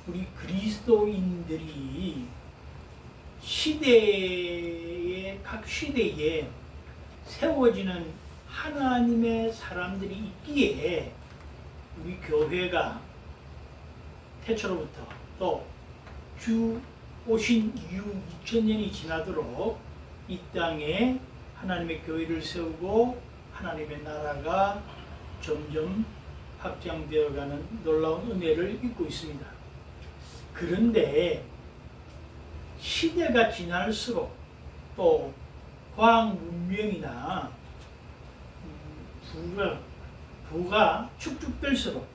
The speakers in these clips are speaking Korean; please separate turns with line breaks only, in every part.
우리 그리스도인들이 시대에 각 시대에 세워지는 하나님의 사람들이 있기에 우리 교회가 태초로부터 또 주 오신 이후 2000년이 지나도록 이 땅에 하나님의 교회를 세우고 하나님의 나라가 점점 확장되어가는 놀라운 은혜를 입고 있습니다. 그런데 시대가 지날수록 또 과학 문명이나 부가 축적될수록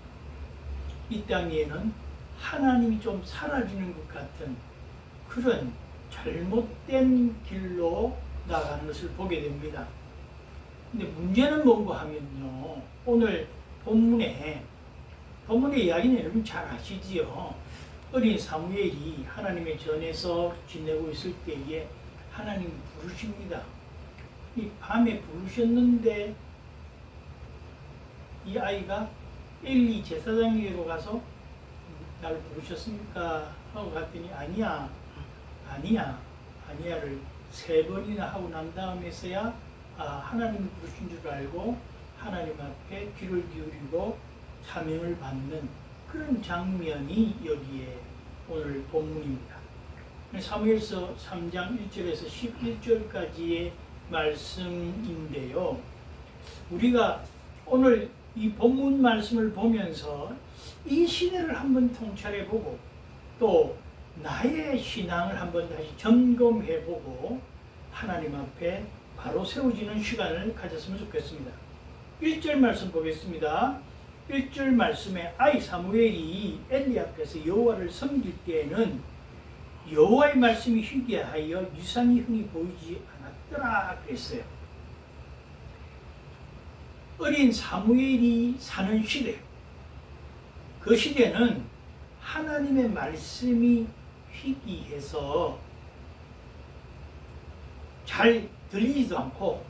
이 땅에는 하나님이 좀 사라지는 것 같은 그런 잘못된 길로 나가는 것을 보게 됩니다. 근데 문제는 뭔가 하면요, 오늘 본문의 이야기는 여러분 잘 아시지요. 어린 사무엘이 하나님의 전에서 지내고 있을 때에 하나님이 부르십니다. 이 밤에 부르셨는데 이 아이가 엘리 제사장에게로 가서 날 부르셨습니까? 하고 갔더니 아니야를 3번이나 하고 난 다음에서야 하나님이 부르신 줄 알고 하나님 앞에 귀를 기울이고 사명을 받는 그런 장면이 여기에 오늘 본문입니다. 사무엘서 3장 1절에서 11절까지의 말씀인데요. 우리가 오늘 이 본문 말씀을 보면서 이 시대를 한번 통찰해보고 또 나의 신앙을 한번 다시 점검해보고 하나님 앞에 바로 세워지는 시간을 가졌으면 좋겠습니다. 1절 말씀 보겠습니다. 1절 말씀에 아이 사무엘이 엘리 앞에서 여호와를 섬길 때에는 여호와의 말씀이 희귀하여 유산이 흔히 보이지 않았더라 그랬어요. 어린 사무엘이 사는 시대, 그 시대는 하나님의 말씀이 희귀해서 잘 들리지도 않고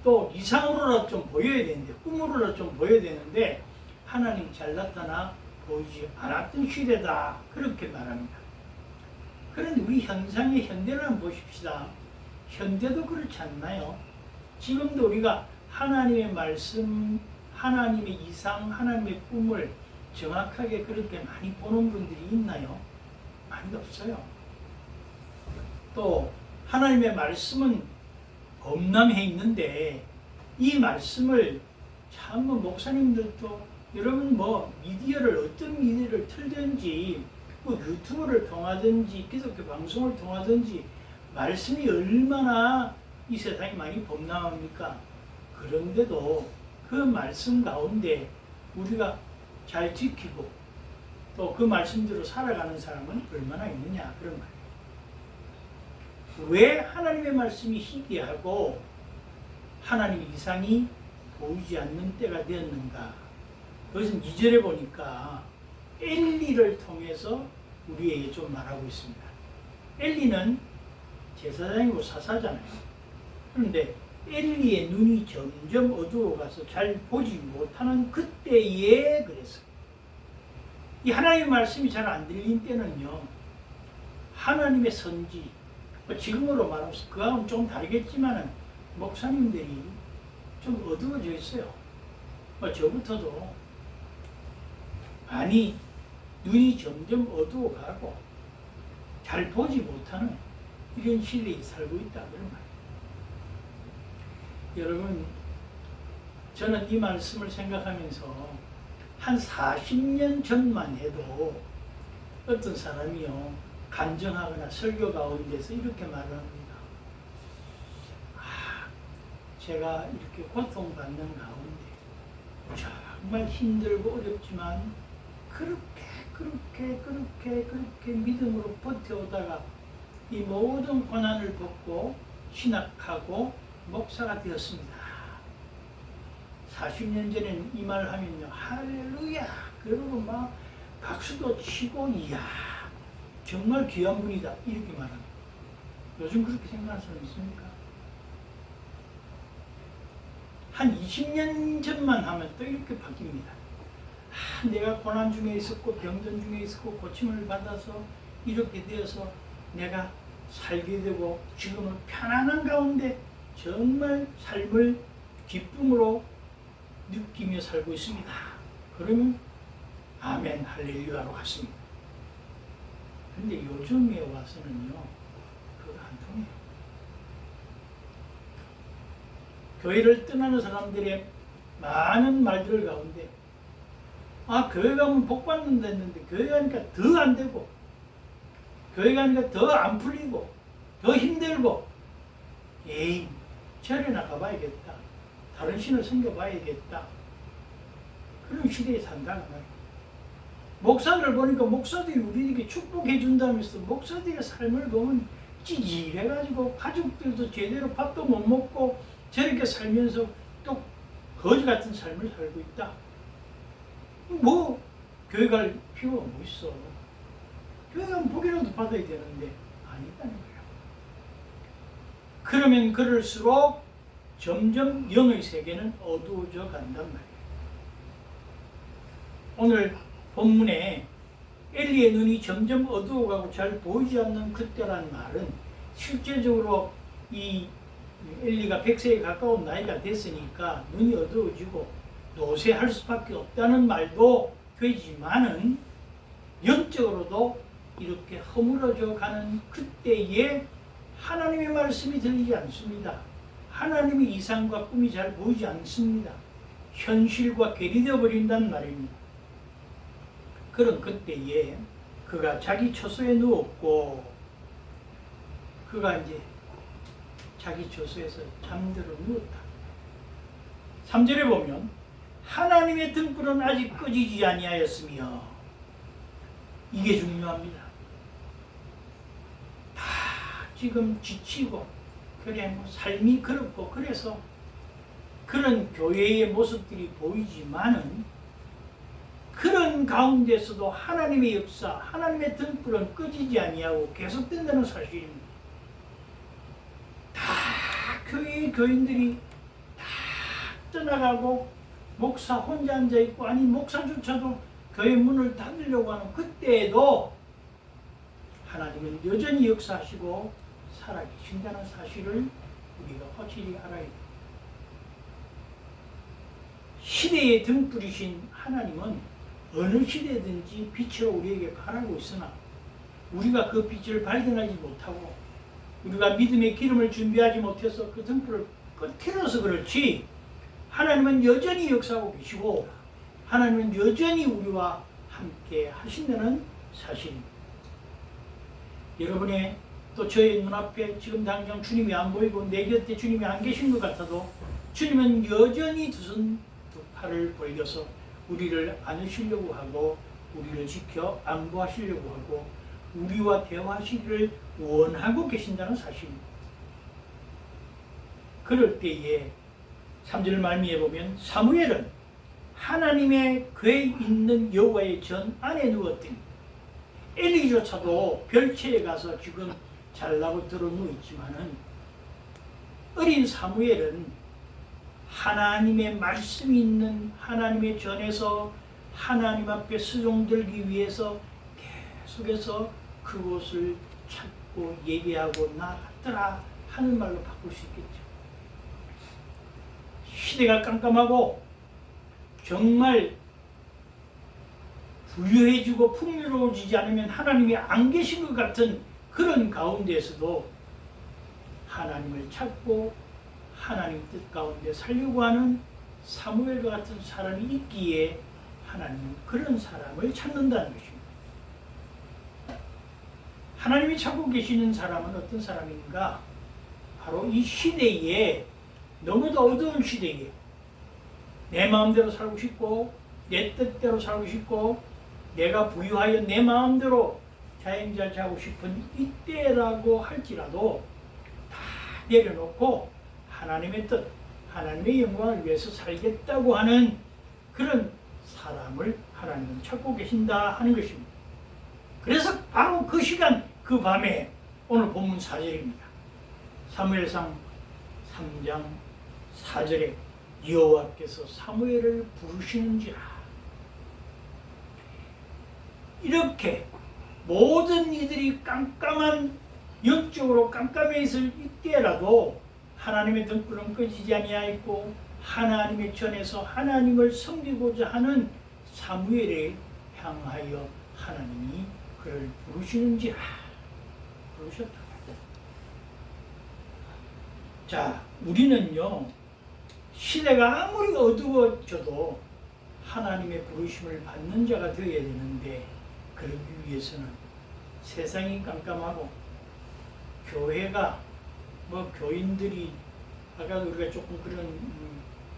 또 이상으로라도 좀 보여야 되는데, 꿈으로라도 좀 보여야 되는데 하나님 잘 나타나 보이지 않았던 시대다, 그렇게 말합니다. 그런데 우리 현대를 한번 보십시다. 현대도 그렇지 않나요? 지금도 우리가 하나님의 말씀, 하나님의 이상, 하나님의 꿈을 정확하게 그렇게 많이 보는 분들이 있나요? 많이 없어요. 또 하나님의 말씀은 범람해 있는데 이 말씀을 참 목사님들도 여러분 어떤 미디어를 틀든지 유튜브를 통하든지 기독교 방송을 통하든지 말씀이 얼마나 이 세상에 많이 범람합니까? 그런데도 그 말씀 가운데 우리가 잘 지키고 또 그 말씀대로 살아가는 사람은 얼마나 있느냐, 그런 말이에요. 왜 하나님의 말씀이 희귀하고 하나님의 이상이 보이지 않는 때가 되었는가? 그것은 2절에 보니까 엘리를 통해서 우리에게 좀 말하고 있습니다. 엘리는 제사장이고 사사잖아요. 그런데 엘리의 눈이 점점 어두워가서 잘 보지 못하는 그때에 그랬어요. 이 하나님의 말씀이 잘 안 들린 때는요, 하나님의 선지, 지금으로 말하면 그하고는 좀 다르겠지만 목사님들이 좀 어두워져 있어요. 저부터도 많이 눈이 점점 어두워가고 잘 보지 못하는 이런 시대에 살고 있다, 그런 말이에요. 여러분, 저는 이 말씀을 생각하면서 한 40년 전만 해도 어떤 사람이요, 간증하거나 설교 가운데서 이렇게 말을 합니다. 제가 이렇게 고통받는 가운데 정말 힘들고 어렵지만 그렇게 믿음으로 버텨오다가 이 모든 고난을 벗고 신학하고 목사가 되었습니다. 40년 전에는 이 말을 하면요, 할렐루야, 그러고 막 박수도 치고, 이야, 정말 귀한 분이다, 이렇게 말합니다. 요즘 그렇게 생각하는 사람 있습니까? 한 20년 전만 하면 또 이렇게 바뀝니다. 내가 고난 중에 있었고 병든 중에 있었고 고침을 받아서 이렇게 되어서 내가 살게 되고 지금은 편안한 가운데 정말 삶을 기쁨으로 느끼며 살고 있습니다. 그러면 아멘 할렐루야로 갔습니다. 근데 요즘에 와서는요, 그거 안 통해요. 교회를 떠나는 사람들의 많은 말들 가운데 교회 가면 복 받는다 했는데 교회 가니까 더 안 되고 교회 가니까 더 안 풀리고 더 힘들고 에이 절에나 가봐야겠다. 다른 신을 섬겨봐야겠다. 그런 시대에 산다는 말이에요. 목사들을 보니까 목사들이 우리에게 축복해 준다면서 목사들의 삶을 보면 찌질해가지고 가족들도 제대로 밥도 못 먹고 저렇게 살면서 또 거지 같은 삶을 살고 있다. 뭐 교회 갈 필요가 뭐 있어. 교회 가면 복이라도 받아야 되는데 아니다는 거예요. 그러면 그럴수록 점점 영의 세계는 어두워져 간단 말이에요. 오늘 본문에 엘리의 눈이 점점 어두워가고 잘 보이지 않는 그때란 말은 실제적으로 이 엘리가 100세에 가까운 나이가 됐으니까 눈이 어두워지고 노쇠할 수밖에 없다는 말도 되지만은 영적으로도 이렇게 허물어져 가는 그때에 하나님의 말씀이 들리지 않습니다. 하나님의 이상과 꿈이 잘 보이지 않습니다. 현실과 괴리되어 버린단 말입니다. 그런 그때에 그가 자기 처소에 누웠고 그가 이제 자기 처소에서 잠들어 누웠다. 3절에 보면 하나님의 등불은 아직 꺼지지 아니하였으며 이게 중요합니다. 다 지금 지치고 그래 뭐 삶이 그렇고 그래서 그런 교회의 모습들이 보이지만은 그런 가운데서도 하나님의 역사, 하나님의 등불은 꺼지지 아니하고 계속된다는 사실입니다. 다 교회의 교인들이 다 떠나가고 목사 혼자 앉아있고 아니 목사조차도 교회 문을 닫으려고 하는 그때에도 하나님은 여전히 역사하시고 살아계신다는 사실을 우리가 확실히 알아야 됩니다. 시대의 등불이신 하나님은 어느 시대든지 빛으로 우리에게 바라고 있으나 우리가 그 빛을 발견하지 못하고 우리가 믿음의 기름을 준비하지 못해서 그 등불을 꺼트려서 그렇지 하나님은 여전히 역사하고 계시고 하나님은 여전히 우리와 함께 하신다는 사실입니다. 여러분의 또 저의 눈앞에 지금 당장 주님이 안 보이고 내 곁에 주님이 안 계신 것 같아도 주님은 여전히 두 손 두 팔을 벌려서 우리를 안으시려고 하고 우리를 지켜 안보하시려고 하고 우리와 대화하시기를 원하고 계신다는 사실입니다. 그럴 때에 3절 말미에 보면 사무엘은 하나님의 궤에 있는 여호와의 전 안에 누웠더니 엘리조차도 별채에 가서 지금 잘나고 들어누워 있지만은 어린 사무엘은 하나님의 말씀이 있는 하나님의 전에서 하나님 앞에 수종들기 위해서 계속해서 그곳을 찾고 예배하고 나갔더라 하는 말로 바꿀 수 있겠죠. 시대가 깜깜하고 정말 부유해지고 풍요로워지지 않으면 하나님이 안 계신 것 같은 그런 가운데에서도 하나님을 찾고 하나님 뜻 가운데 살려고 하는 사무엘과 같은 사람이 있기에 하나님은 그런 사람을 찾는다는 것입니다. 하나님이 찾고 계시는 사람은 어떤 사람인가? 바로 이 시대에 너무도 어두운 시대에 내 마음대로 살고 싶고 내 뜻대로 살고 싶고 내가 부유하여 내 마음대로 자행자하고 싶은 이때라고 할지라도 다 내려놓고 하나님의 뜻, 하나님의 영광을 위해서 살겠다고 하는 그런 사람을 하나님은 찾고 계신다 하는 것입니다. 그래서 바로 그 시간, 그 밤에 오늘 본문 4절입니다. 사무엘상 3장 4절에 여호와께서 사무엘을 부르시는지라 이렇게 모든 이들이 깜깜한 영적으로 깜깜해 있을 이때라도 하나님의 등불은 꺼지지 아니하였고 하나님의 전에서 하나님을 섬기고자 하는 사무엘을 향하여 하나님이 그를 부르시는지라 부르셨다. 자, 우리는요 시대가 아무리 어두워져도 하나님의 부르심을 받는 자가 되어야 되는데 그러기 위해서는 세상이 깜깜하고 교회가 교인들이 아까 우리가 조금 그런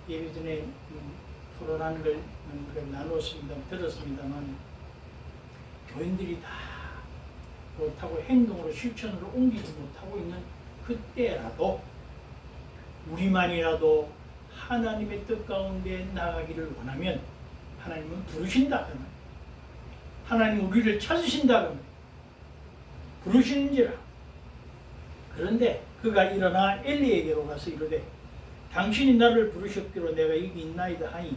예배 전에 토론하는 걸 나눴습니다. 들었습니다만 교인들이 다 못하고 행동으로 실천으로 옮기지 못하고 있는 그때라도 우리만이라도 하나님의 뜻 가운데 나가기를 원하면 하나님은 부르신다. 하나님 우리를 찾으신다. 부르시는지라. 그런데 그가 일어나 엘리에게로 가서 이르되 당신이 나를 부르셨기로 내가 여기 있나이다 하니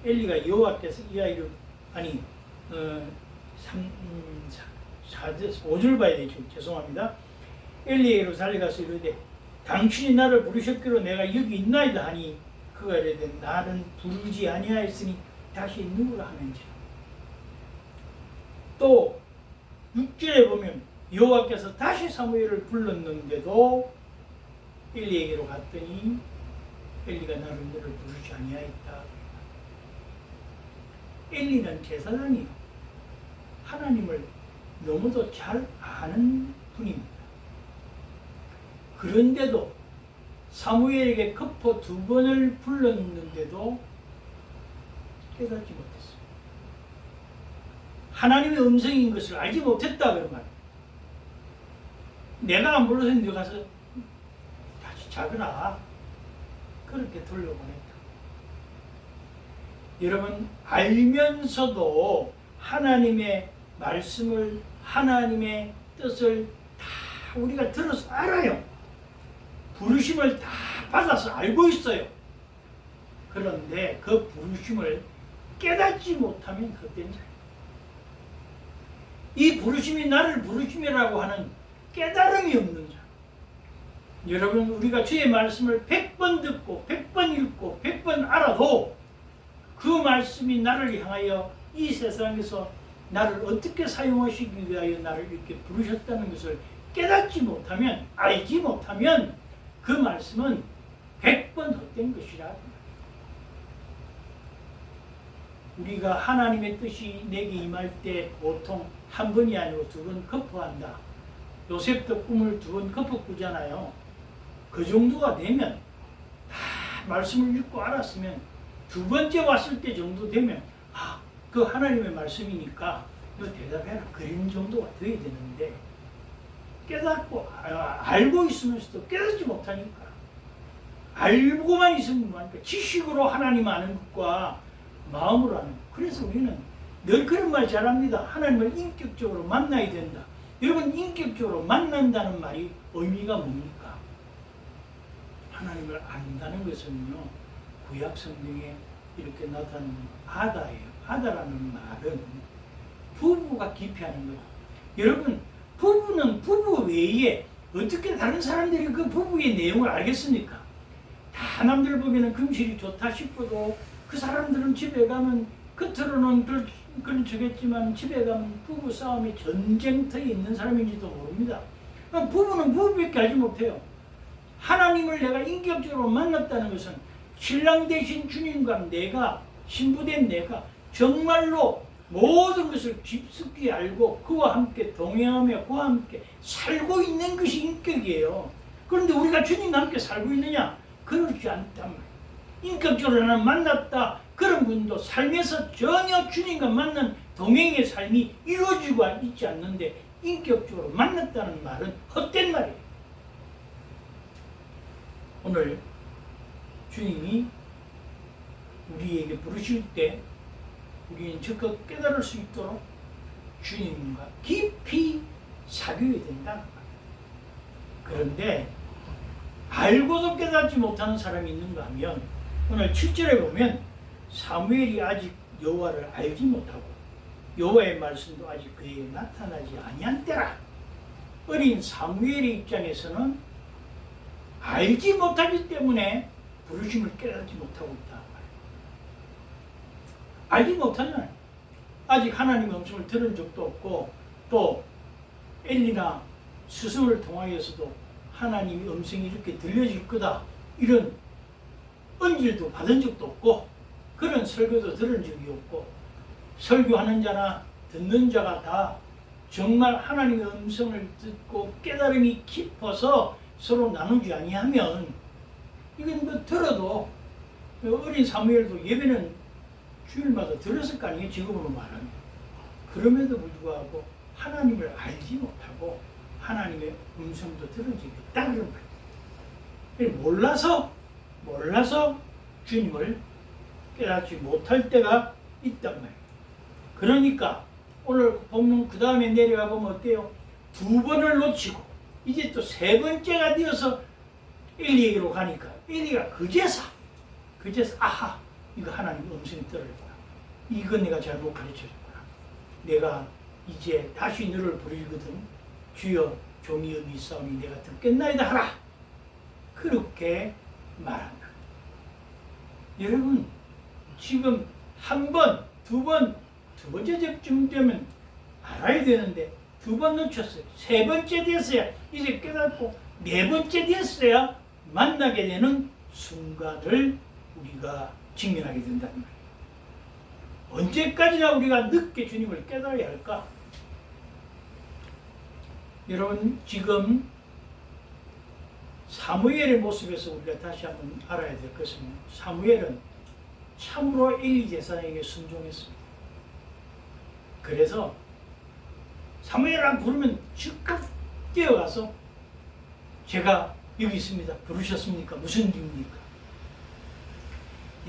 엘리가 여호와께서 이 아이를 5절 봐야 되죠. 죄송합니다. 엘리에게로 달려가서 이르되 당신이 나를 부르셨기로 내가 여기 있나이다 하니 그가 이르되 나는 부르지 아니하였으니 다시 누구라 하는지라. 또 6절에 보면 여호와께서 다시 사무엘을 불렀는데도 엘리에게로 갔더니 엘리가 너를 부르지 아니하였다. 엘리는 제사장이요 하나님을 너무도 잘 아는 분입니다. 그런데도 사무엘에게 거포 2번을 불렀는데도 깨닫지 못했어요. 하나님의 음성인 것을 알지 못했다 그런 말. 내가 안 불러서 네가 가서 다시 자거라. 그렇게 돌려보냈다. 여러분 알면서도 하나님의 말씀을 하나님의 뜻을 다 우리가 들어서 알아요. 부르심을 다 받아서 알고 있어요. 그런데 그 부르심을 깨닫지 못하면 헛된 자예요. 이 부르심이 나를 부르심이라고 하는 깨달음이 없는 자. 여러분 우리가 주의 말씀을 100번 듣고 100번 읽고 100번 알아도 그 말씀이 나를 향하여 이 세상에서 나를 어떻게 사용하시기 위하여 나를 이렇게 부르셨다는 것을 깨닫지 못하면 알지 못하면 그 말씀은 100번 헛된 것이라. 우리가 하나님의 뜻이 내게 임할 때 보통 한 번이 아니고 2번 거푸한다. 요셉도 꿈을 2번 거푸 꾸잖아요. 그 정도가 되면 말씀을 읽고 알았으면 2번째 왔을 때 정도 되면 그 하나님의 말씀이니까 너 대답해라. 그런 정도가 되어야 되는데 깨닫고 알고 있으면서도 깨닫지 못하니까 알고만 있으면 뭐하니까 지식으로 하나님 아는 것과 마음으로 아는 것. 그래서 우리는 늘 그런 말 잘합니다. 하나님을 인격적으로 만나야 된다. 여러분 인격적으로 만난다는 말이 의미가 뭡니까? 하나님을 안다는 것은요 구약 성경에 이렇게 나타나는 아다예요. 아다라는 말은 부부가 기피하는 거예요. 여러분 부부는 부부 외에 어떻게 다른 사람들이 그 부부의 내용을 알겠습니까? 다 남들 보기에는 금실이 좋다 싶어도 그 사람들은 집에 가면 겉으로는 그런 척했지만 집에 가면 부부 싸움이 전쟁터에 있는 사람인지도 모릅니다. 부부는 부부밖에 알지 못해요. 하나님을 내가 인격적으로 만났다는 것은 신랑 대신 주님과 내가 신부된 내가 정말로 모든 것을 깊숙이 알고 그와 함께 동행하며 그와 함께 살고 있는 것이 인격이에요. 그런데 우리가 주님과 함께 살고 있느냐? 그렇지 않단 말이에요. 인격적으로 나는 만났다. 그런 분도 살면서 전혀 주님과 만난 동행의 삶이 이루어지고 있지 않는데 인격적으로 만났다는 말은 헛된 말이에요. 오늘 주님이 우리에게 부르실 때 우리는 적극 깨달을 수 있도록 주님과 깊이 사귀어야 된다. 그런데 알고도 깨닫지 못하는 사람이 있는가 하면 오늘 7절에 보면 사무엘이 아직 여호와를 알지 못하고 여호와의 말씀도 아직 그에게 나타나지 아니한 때라. 어린 사무엘의 입장에서는 알지 못하기 때문에 부르심을 깨닫지 못하고 있다. 알지 못하잖아요. 아직 하나님의 음성을 들은 적도 없고, 또 엘리나 스승을 통하여서도 하나님의 음성이 이렇게 들려질 거다, 이런 언질도 받은 적도 없고, 그런 설교도 들은 적이 없고, 설교하는 자나 듣는 자가 다 정말 하나님의 음성을 듣고 깨달음이 깊어서 서로 나누지 아니하면, 이건 뭐 들어도, 어린 사무엘도 예배는 주일마다 들었을 거 아니에요, 지금으로 말하면. 그럼에도 불구하고 하나님을 알지 못하고 하나님의 음성도 들은 적이 없다 그런 거예요. 몰라서 주님을 깨닫지 못할 때가 있단 말이에요. 그러니까 오늘 본문 그 다음에 내려가 보면 어때요? 두 번을 놓치고 이제 또 세 번째가 되어서 엘리에게로 가니까 엘리가 그제서 아하, 이거 하나님 음성이 떨어졌구나. 이건 내가 잘못 가르쳐줬구나. 내가 이제 다시 너를 부르거든. 주여 종이 여기 있사오니 내가 듣겠나이다 하라. 그렇게 말한다. 여러분, 지금 한 번, 두 번째쯤 되면 알아야 되는데 두 번 놓쳤어요. 세 번째 됐어야 이제 깨닫고 네 번째 됐어야 만나게 되는 순간을 우리가 직면하게 된다는 말이에요. 언제까지나 우리가 늦게 주님을 깨달아야 할까? 여러분, 지금 사무엘의 모습에서 우리가 다시 한번 알아야 될 것은, 사무엘은 참으로 엘리 제사장에게 순종했습니다. 그래서 사무엘아 부르면 즉각 뛰어가서 제가 여기 있습니다. 부르셨습니까? 무슨 일입니까?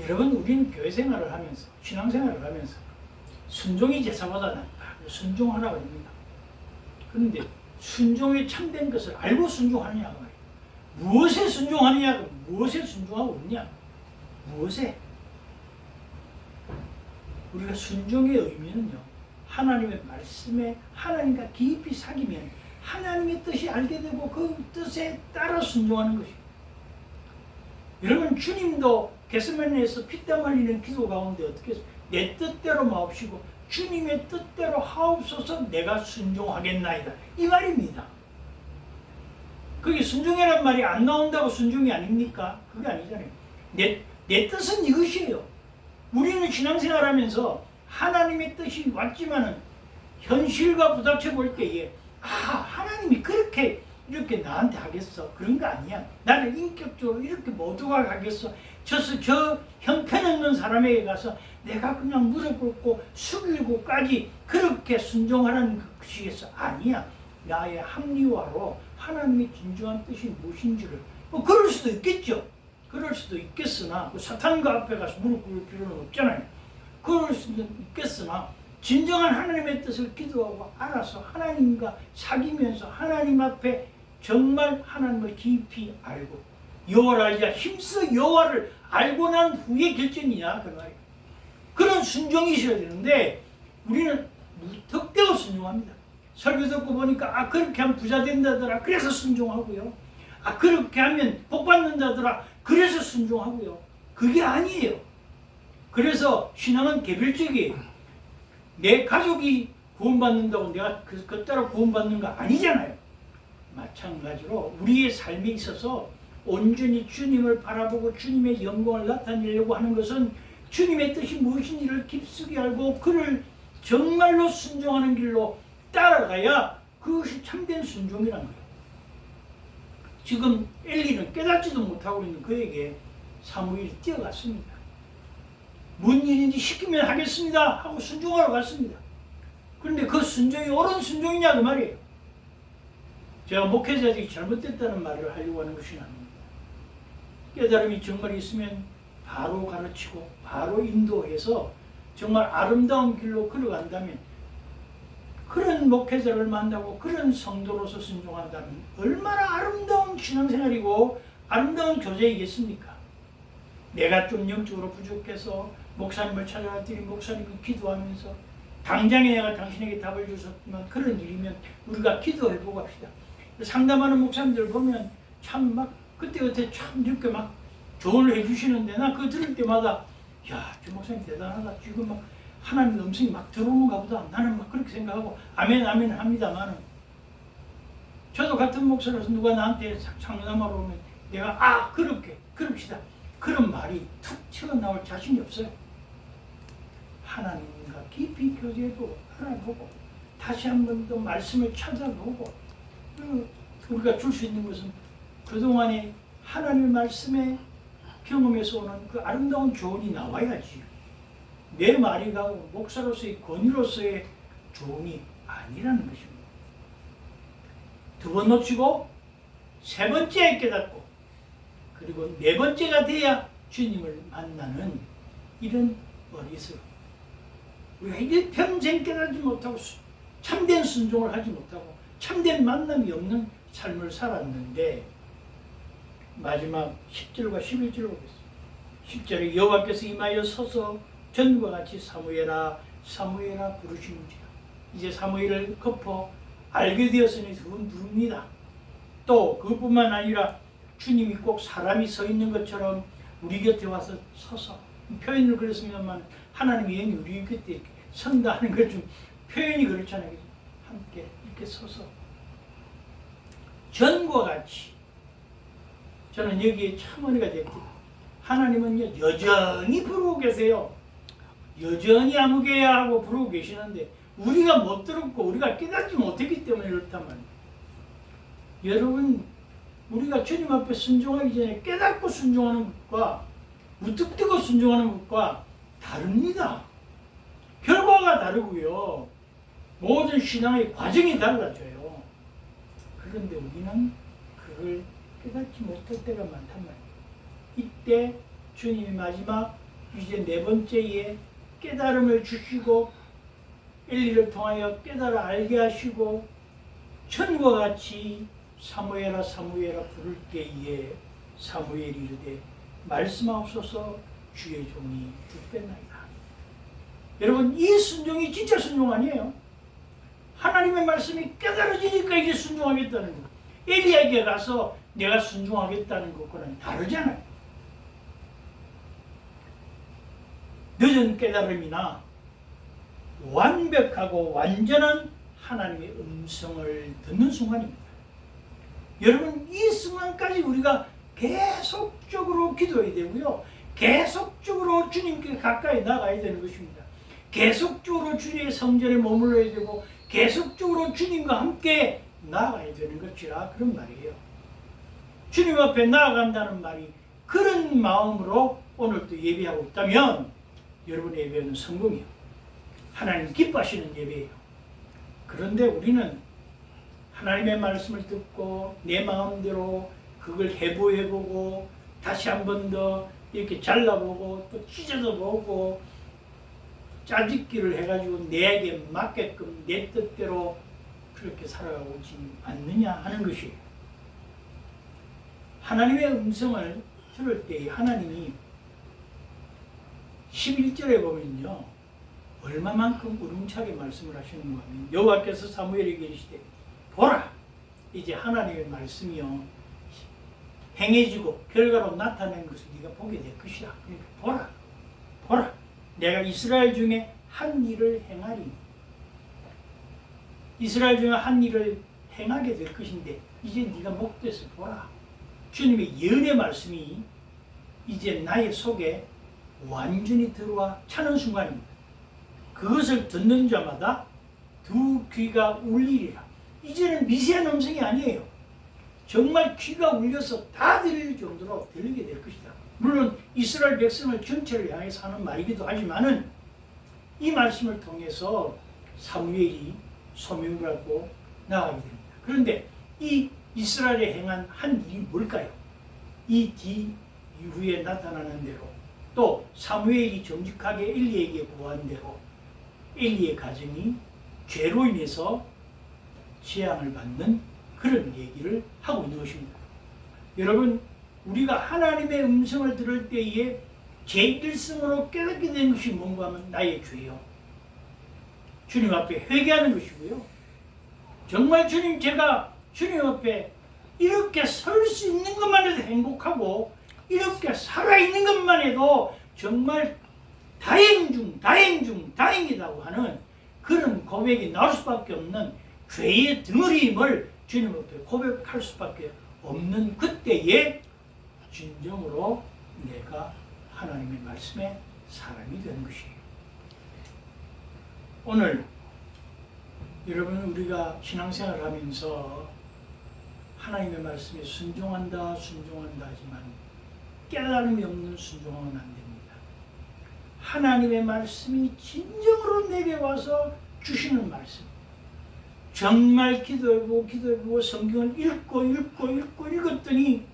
여러분, 우리는 교회 생활을 하면서, 신앙 생활을 하면서 순종이 제사보다 낫다. 순종하라고 합니다. 그런데 순종에 참된 것을 알고 순종하느냐고 말이에요. 무엇에 순종하느냐, 무엇에 순종하고 있냐, 무엇에? 우리가 순종의 의미는요, 하나님의 말씀에 하나님과 깊이 사귀면 하나님의 뜻이 알게 되고 그 뜻에 따라 순종하는 것이에요. 여러분, 주님도 겟세마네에서 피땀 흘리는 기도 가운데 어떻게 했어요? 내 뜻대로 마옵시고 주님의 뜻대로 하옵소서. 내가 순종하겠나이다, 이 말입니다. 그게 순종이란 말이 안 나온다고 순종이 아닙니까? 그게 아니잖아요. 내 뜻은 이것이에요. 우리는 신앙생활하면서 하나님의 뜻이 왔지만은 현실과 부닥쳐 볼 때에 하나님이 그렇게 이렇게 나한테 하겠어? 그런 거 아니야. 나를 인격적으로 이렇게 모두가 가겠어? 저 형편없는 사람에게 가서 내가 그냥 무릎 꿇고 숙이고까지 그렇게 순종하라는 것이겠어? 아니야. 나의 합리화로 하나님의 진정한 뜻이 무엇인지를, 그럴 수도 있겠죠. 그럴 수도 있겠으나 사탄과 앞에 가서 무릎 꿇을 필요는 없잖아요. 그럴 수도 있겠으나 진정한 하나님의 뜻을 기도하고 알아서 하나님과 사귀면서 하나님 앞에 정말 하나님을 깊이 알고, 여호와를 알자 힘써 여호와를 알고 난 후에 결정이냐 그 말이에요. 그런 순종이 있어야 되는데 우리는 무턱대고 순종합니다. 설교 듣고 보니까 그렇게 하면 부자 된다더라, 그래서 순종하고요. 그렇게 하면 복 받는다더라, 그래서 순종하고요. 그게 아니에요. 그래서 신앙은 개별적이에요. 내 가족이 구원받는다고 내가 그 따라 구원받는 거 아니잖아요. 마찬가지로 우리의 삶에 있어서 온전히 주님을 바라보고 주님의 영광을 나타내려고 하는 것은 주님의 뜻이 무엇인지를 깊숙이 알고 그를 정말로 순종하는 길로 따라가야 그것이 참된 순종이란 거예요. 지금 엘리는 깨닫지도 못하고 있는 그에게 사무엘이 뛰어갔습니다. 뭔 일인지 시키면 하겠습니다 하고 순종하러 갔습니다. 그런데 그 순종이 옳은 순종이냐 그 말이에요. 제가 목회자들이 잘못됐다는 말을 하려고 하는 것이 아닙니다. 깨달음이 정말 있으면 바로 가르치고 바로 인도해서 정말 아름다운 길로 걸어간다면, 그런 목회자를 만나고 그런 성도로서 순종한다면 얼마나 아름다운 신앙생활이고 아름다운 교제이겠습니까? 내가 좀 영적으로 부족해서 목사님을 찾아갔더니 목사님이 기도하면서 당장에 내가 당신에게 답을 줬었지만 그런 일이면 우리가 기도해보고 합시다. 상담하는 목사님들 보면 참 막 그때그때 참 이렇게 막 조언을 해주시는데 나 그거 들을 때마다 야, 저 목사님 대단하다. 지금 막 하나님 음성이 막 들어오는가 보다. 나는 막 그렇게 생각하고 아멘 아멘 합니다만은 저도 같은 목사로서 누가 나한테 상담하러 오면 내가 그럽시다. 그런 말이 툭 튀어나올 자신이 없어요. 하나님과 깊이 교제해보고 알아보고 다시 한 번 더 말씀을 찾아보고 우리가 줄 수 있는 것은 그동안에 하나님의 말씀에 경험에서 오는 그 아름다운 조언이 나와야지. 내 말이 가고 목사로서의 권위로서의 조언이 아니라는 것입니다. 두 번 놓치고 세 번째에 깨닫고 그리고 네 번째가 돼야 주님을 만나는 이런 어리석. 우리가 일평생 깨닫지 못하고 참된 순종을 하지 못하고 참된 만남이 없는 삶을 살았는데 마지막 10절과 11절을 보겠습니다. 10절에 여호와께서 임하여 서서 전과 같이 사무엘아 사무엘아 부르시는지라. 이제 사무엘을 덮어 알게 되었으니 두 번 부릅니다. 또 그뿐만 아니라 주님이 꼭 사람이 서 있는 것처럼 우리 곁에 와서 서서 표현을 그랬으면 하나님이 영이 우리 곁에 선다 하는 것 좀 표현이 그렇잖아요. 함께 이렇게 서서 전과 같이 저는 여기에 참 은혜가 됐고 하나님은 여전히 부르고 계세요. 여전히 아무개야 하고 부르고 계시는데 우리가 못 들었고 우리가 깨닫지 못했기 때문에 그렇단 말이에요. 여러분 우리가 주님 앞에 순종하기 전에 깨닫고 순종하는 것과 무뚝뜨고 순종하는 것과 다릅니다. 결과가 다르고요. 모든 신앙의 과정이 달라져요. 그런데 우리는 그걸 깨닫지 못할 때가 많단 말이에요. 이때 주님이 마지막 이제 네 번째에 깨달음을 주시고 엘리를 통하여 깨달아 알게 하시고 전과 같이 사무엘아 사무엘아 부를 때에 사무엘이 이르되 말씀하옵소서 주의 종이 듣겠나이다. 여러분 이 순종이 진짜 순종 아니에요? 하나님의 말씀이 깨달아지니까 이제 순종하겠다는 거. 엘리야에게 가서 내가 순종하겠다는 것과는 다르잖아요. 늦은 깨달음이나 완벽하고 완전한 하나님의 음성을 듣는 순간입니다. 여러분 이 순간까지 우리가 계속적으로 기도해야 되고요. 계속적으로 주님께 가까이 나가야 되는 것입니다. 계속적으로 주님의 성전에 머물러야 되고 계속적으로 주님과 함께 나아가야 되는 것이라 그런 말이에요. 주님 앞에 나아간다는 말이 그런 마음으로 오늘도 예배하고 있다면 여러분의 예배는 성공이에요. 하나님 기뻐하시는 예배예요. 그런데 우리는 하나님의 말씀을 듣고 내 마음대로 그걸 해보고 다시 한 번 더 이렇게 잘라보고 또 찢어서 보고 짜집기를 해가지고 내게 맞게끔 내 뜻대로 그렇게 살아가고 있지 않느냐 하는 것이에요. 하나님의 음성을 들을 때 하나님이 11절에 보면요 얼마만큼 우렁차게 말씀을 하시는가 하면 여호와께서 사무엘에게 이르시되 보라 이제 하나님의 말씀이요 행해지고 결과로 나타낸 것을 네가 보게 될 것이다. 그러니까 보라 내가 이스라엘 중에 한 일을 행하리. 이스라엘 중에 한 일을 행하게 될 것인데 이제 네가 목도에서 보라. 주님의 예언의 말씀이 이제 나의 속에 완전히 들어와 차는 순간입니다. 그것을 듣는 자마다 두 귀가 울리리라. 이제는 미세한 음성이 아니에요. 정말 귀가 울려서 다 들릴 정도로 들리게 될 것이다. 물론 이스라엘 백성을 전체를 향해서 하는 말이기도 하지만은 이 말씀을 통해서 사무엘이 소명을 받고 나가게 됩니다. 그런데 이 이스라엘에 행한 한 일이 뭘까요? 이 뒤 이후에 나타나는 대로 또 사무엘이 정직하게 엘리에게 보한 대로 엘리의 가정이 죄로 인해서 재앙을 받는 그런 얘기를 하고 있는 것입니다. 여러분 우리가 하나님의 음성을 들을 때에 제1성으로 깨닫게 되는 것이 뭔가 하면 나의 죄요. 주님 앞에 회개하는 것이고요. 정말 주님, 제가 주님 앞에 이렇게 설 수 있는 것만 해도 행복하고 이렇게 살아있는 것만 해도 정말 다행 중 다행 중 다행이라고 하는 그런 고백이 나올 수밖에 없는 죄의 덩어리임을 주님 앞에 고백할 수밖에 없는 그때에 진정으로 내가 하나님의 말씀에 사람이 되는 것이에요. 오늘 여러분, 우리가 신앙생활을 하면서 하나님의 말씀에 순종한다 하지만 깨달음이 없는 순종하면 안 됩니다. 하나님의 말씀이 진정으로 내게 와서 주시는 말씀, 정말 기도해보고 성경을 읽었더니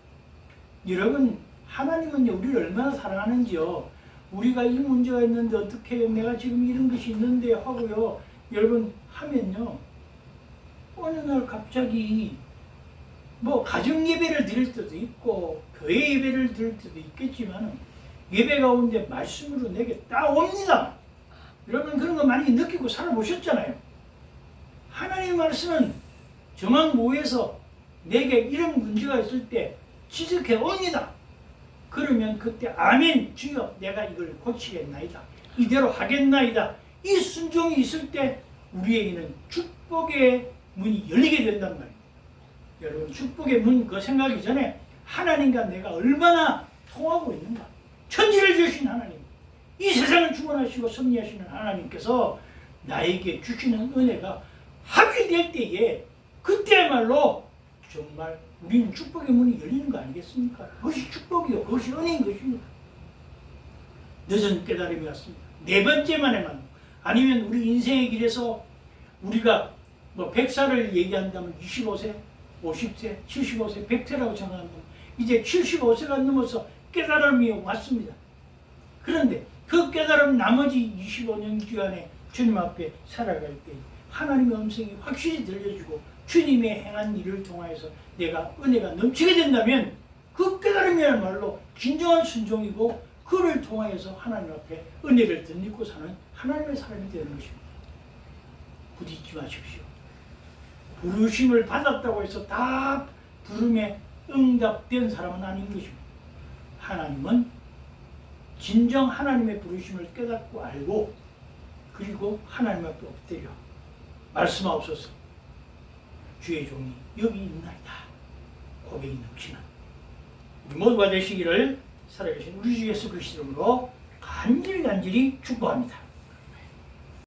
여러분, 하나님은요 우리를 얼마나 사랑하는지요. 우리가 이 문제가 있는데 어떻게 해요? 내가 지금 이런 것이 있는데 하고요. 여러분 하면요, 어느 날 갑자기 뭐 가정 예배를 드릴 때도 있고 교회 예배를 드릴 때도 있겠지만 예배 가운데 말씀으로 내게 딱 옵니다. 여러분 그런 거 많이 느끼고 살아보셨잖아요. 하나님의 말씀은 정황모에서 내게 이런 문제가 있을 때 지적해 옵니다. 그러면 그때 아멘 주여 내가 이걸 고치겠나이다, 이대로 하겠나이다, 이 순종이 있을 때 우리에게는 축복의 문이 열리게 된단 말이에요. 여러분, 축복의 문 그 생각하기 전에 하나님과 내가 얼마나 통하고 있는가. 천지를 주신 하나님, 이 세상을 주관하시고 섭리하시는 하나님께서 나에게 주시는 은혜가 합의될 때에 그때야말로 정말 우리는 축복의 문이 열리는 거 아니겠습니까? 그것이 축복이요, 그것이 은혜인 것입니다. 늦은 깨달음이 왔습니다. 네 번째만에만, 아니면 우리 인생의 길에서 우리가 뭐 100살을 얘기한다면 25세, 50세, 75세, 100세라고 정한다면 이제 75세가 넘어서 깨달음이 왔습니다. 그런데 그 깨달음 나머지 25년 기간에 주님 앞에 살아갈 때 하나님의 음성이 확실히 들려주고 주님의 행한 일을 통하여서 내가 은혜가 넘치게 된다면 그 깨달음이야말로 진정한 순종이고 그를 통하여서 하나님 앞에 은혜를 덧입고 사는 하나님의 사람이 되는 것입니다. 부딪지 마십시오. 부르심을 받았다고 해서 다 부름에 응답된 사람은 아닌 것입니다. 하나님은 진정 하나님의 부르심을 깨닫고 알고 그리고 하나님 앞에 엎드려 말씀하옵소서, 주의 종이 여기 있나이다 고백이 넘치는 우리 모두가 되시기를 살아계신 우리 주 예수 그리스도 이름으로 간절히 축복합니다.